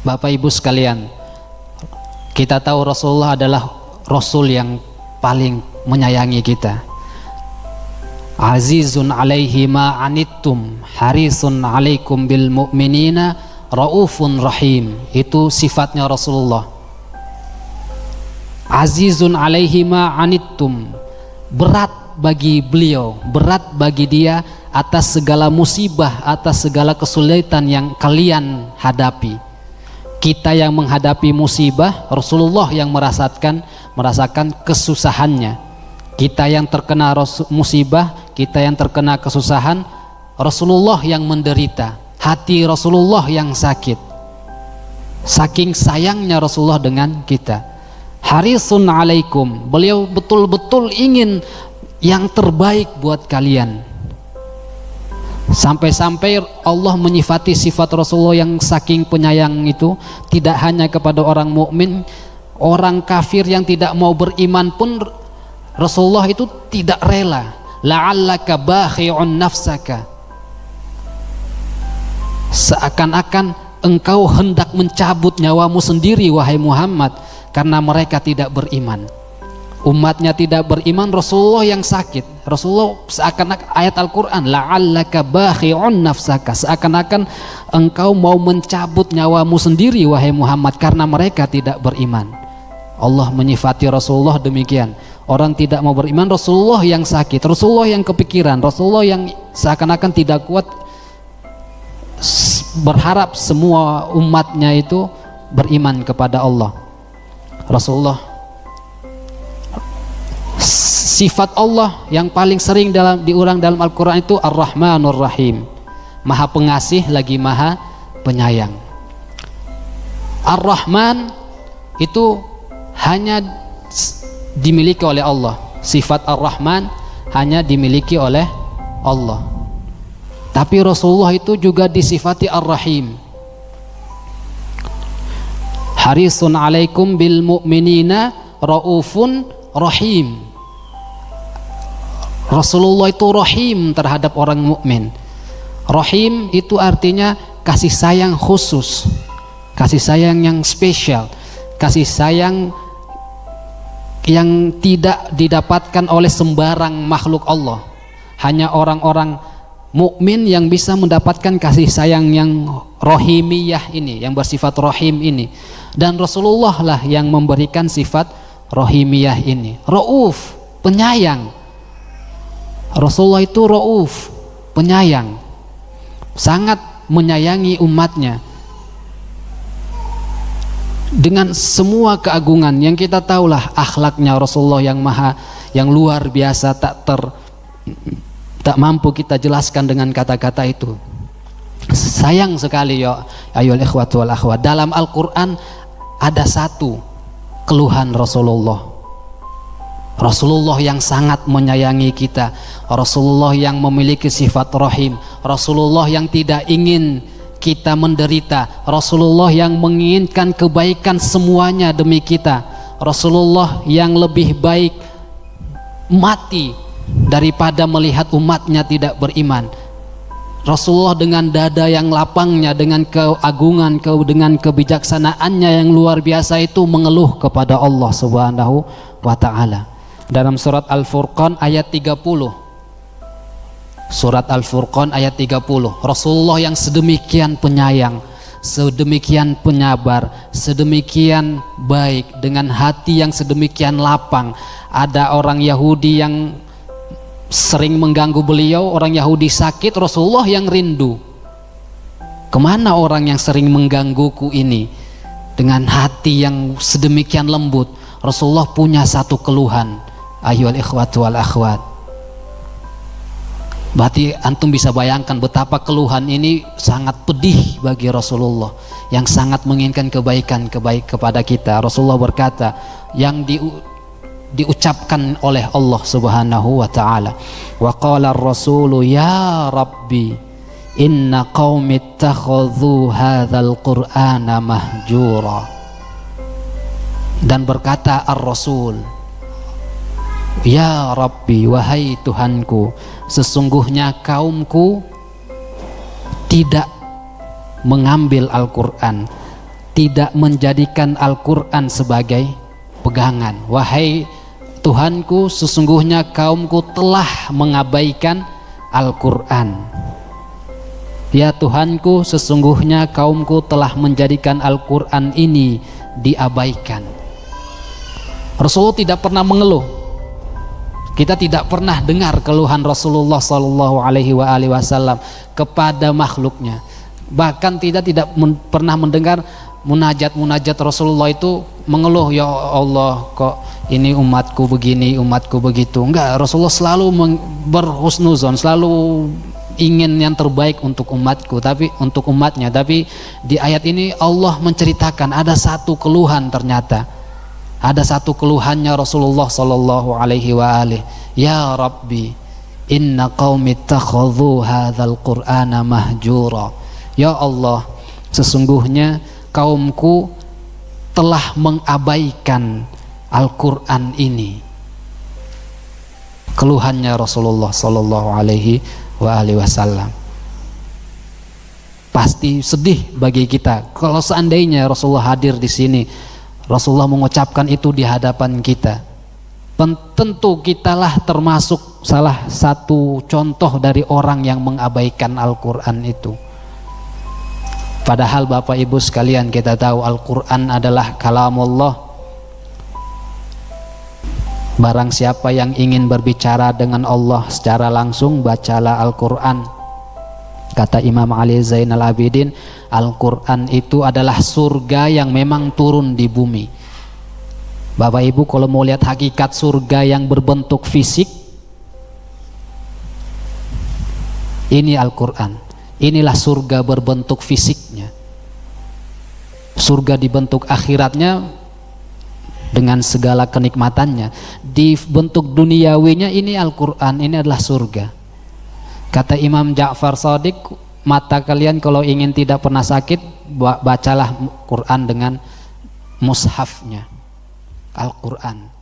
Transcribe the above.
Bapak Ibu sekalian, kita tahu Rasulullah adalah Rasul yang paling menyayangi kita. Azizun alaihi ma anittum harisun alaikum bil mu'minina raufun rahim. Itu sifatnya Rasulullah. Azizun alaihi ma anittum, berat bagi beliau, berat bagi dia atas segala musibah, atas segala kesulitan yang kalian hadapi. Kita yang menghadapi musibah, Rasulullah yang merasakan kesusahannya. Kita yang terkena musibah, kita yang terkena kesusahan, Rasulullah yang menderita. Hati Rasulullah yang sakit. Saking sayangnya Rasulullah dengan kita. Harisun alaikum, beliau betul-betul ingin yang terbaik buat kalian. Sampai-sampai Allah menyifati sifat Rasulullah yang saking penyayang itu tidak hanya kepada orang mukmin, orang kafir yang tidak mau beriman pun Rasulullah itu tidak rela. La'allaka bakhi'un nafsaka, seakan-akan engkau hendak mencabut nyawamu sendiri wahai Muhammad, karena mereka tidak beriman. Umatnya tidak beriman, Rasulullah yang sakit. Rasulullah seakan-akan, ayat Al-Quran, la'allaka bakhi'un nafsaka, seakan-akan engkau mau mencabut nyawamu sendiri wahai Muhammad, karena mereka tidak beriman. Allah menyifati Rasulullah demikian. Orang tidak mau beriman, Rasulullah yang sakit, Rasulullah yang kepikiran, Rasulullah yang seakan-akan tidak kuat, berharap semua umatnya itu beriman kepada Allah. Rasulullah, sifat Allah yang paling sering diulang dalam Al-Quran itu Ar-Rahmanur Rahim, Maha Pengasih lagi Maha Penyayang. Ar-Rahman itu hanya dimiliki oleh Allah. Sifat Ar-Rahman hanya dimiliki oleh Allah. Tapi Rasulullah itu juga disifati Ar-Rahim. Harisun alaikum bil mu'minina raufun rahim. Rasulullah itu rahim terhadap orang mukmin. Rahim itu artinya kasih sayang khusus, kasih sayang yang spesial, kasih sayang yang tidak didapatkan oleh sembarang makhluk Allah. Hanya orang-orang mukmin yang bisa mendapatkan kasih sayang yang rohimiyah ini, yang bersifat rohim ini. Dan Rasulullah lah yang memberikan sifat rohimiyah ini. Rauf, penyayang. Rasulullah itu rauf, penyayang, sangat menyayangi umatnya. Dengan semua keagungan yang kita tahulah akhlaknya Rasulullah yang luar biasa, tak mampu kita jelaskan dengan kata-kata itu. Sayang sekali ya ayyuhal ikhwatu wal akhwat, dalam Al-Quran ada satu keluhan Rasulullah. Rasulullah yang sangat menyayangi kita, Rasulullah yang memiliki sifat rahim, Rasulullah yang tidak ingin kita menderita, Rasulullah yang menginginkan kebaikan semuanya demi kita, Rasulullah yang lebih baik mati daripada melihat umatnya tidak beriman. Rasulullah dengan dada yang lapangnya, dengan keagungan, dengan kebijaksanaannya yang luar biasa itu mengeluh kepada Allah Subhanahu wa ta'ala. Dalam surat Al-Furqan ayat 30, surat Al-Furqan ayat 30, Rasulullah yang sedemikian penyayang, sedemikian penyabar, sedemikian baik, dengan hati yang sedemikian lapang. Ada orang Yahudi yang sering mengganggu beliau, orang Yahudi sakit, Rasulullah yang rindu. Kemana orang yang sering menggangguku ini? Dengan hati yang sedemikian lembut, Rasulullah punya satu keluhan. Ayyuhal ikhwatu wal akhwat, berarti antum bisa bayangkan betapa keluhan ini sangat pedih bagi Rasulullah yang sangat menginginkan kebaikan kepada kita. Rasulullah berkata yang diucapkan oleh Allah Subhanahu wa ta'ala, wa qala ar-rasulu ya rabbi inna qaumi ittakhadhu hadzal qur'ana mahjura. Dan berkata ar-rasul, ya Rabbi, wahai Tuhanku, sesungguhnya kaumku tidak mengambil Al-Quran, tidak menjadikan Al-Quran sebagai pegangan. Wahai Tuhanku, sesungguhnya kaumku telah mengabaikan Al-Quran. Ya Tuhanku, sesungguhnya kaumku telah menjadikan Al-Quran ini diabaikan. Rasulullah tidak pernah mengeluh. Kita tidak pernah dengar keluhan Rasulullah Sallallahu Alaihi Wasallam kepada makhluknya. Bahkan tidak pernah mendengar munajat Rasulullah itu mengeluh, ya Allah kok ini umatku begini, umatku begitu. Enggak, Rasulullah selalu berhusnuzon, selalu ingin yang terbaik untuk umatku, tapi untuk umatnya. Tapi di ayat ini Allah menceritakan ada satu keluhan, ternyata ada satu keluhannya Rasulullah Sallallahu Alaihi Wasallam. Ya Rabbi, inna qaumi ittakhadhu hadzal Qur'ana mahjura. Ya Allah, sesungguhnya kaumku telah mengabaikan Al-Quran ini. Keluhannya Rasulullah Sallallahu Alaihi Wasallam. Pasti sedih bagi kita kalau seandainya Rasulullah hadir di sini, Rasulullah mengucapkan itu di hadapan kita. Tentu kitalah termasuk salah satu contoh dari orang yang mengabaikan Al-Quran itu. Padahal Bapak Ibu sekalian, kita tahu Al-Quran adalah kalamullah. Barang siapa yang ingin berbicara dengan Allah secara langsung, bacalah Al-Quran. Kata Imam Ali Zainal Abidin, Al-Quran itu adalah surga yang memang turun di bumi. Bapak Ibu kalau mau lihat hakikat surga yang berbentuk fisik, ini Al-Quran. Inilah surga berbentuk fisiknya. Surga dibentuk akhiratnya dengan segala kenikmatannya. Di bentuk duniawinya ini Al-Quran, ini adalah surga. Kata Imam Ja'far Shadiq, mata kalian kalau ingin tidak pernah sakit, bacalah Quran dengan mushafnya, Al-Quran.